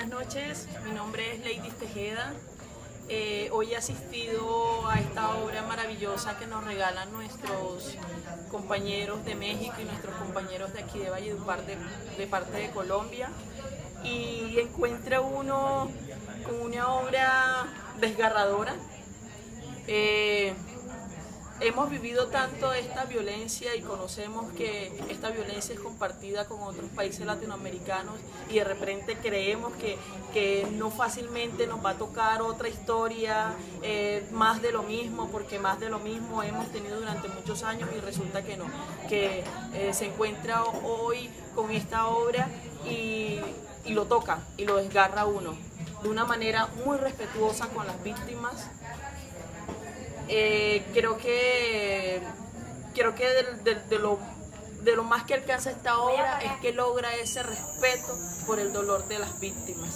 Buenas noches, mi nombre es Lady Tejeda. Hoy he asistido a esta obra maravillosa que nos regalan nuestros compañeros de México y nuestros compañeros de aquí de Valledupar, de parte de Colombia, y encuentra uno con una obra desgarradora. Hemos vivido tanto esta violencia y conocemos que esta violencia es compartida con otros países latinoamericanos y de repente creemos que no fácilmente nos va a tocar otra historia, más de lo mismo, porque más de lo mismo hemos tenido durante muchos años y resulta que no, que se encuentra hoy con esta obra y lo toca y lo desgarra a uno de una manera muy respetuosa con las víctimas. Creo que de lo más que alcanza esta obra es que logra ese respeto por el dolor de las víctimas.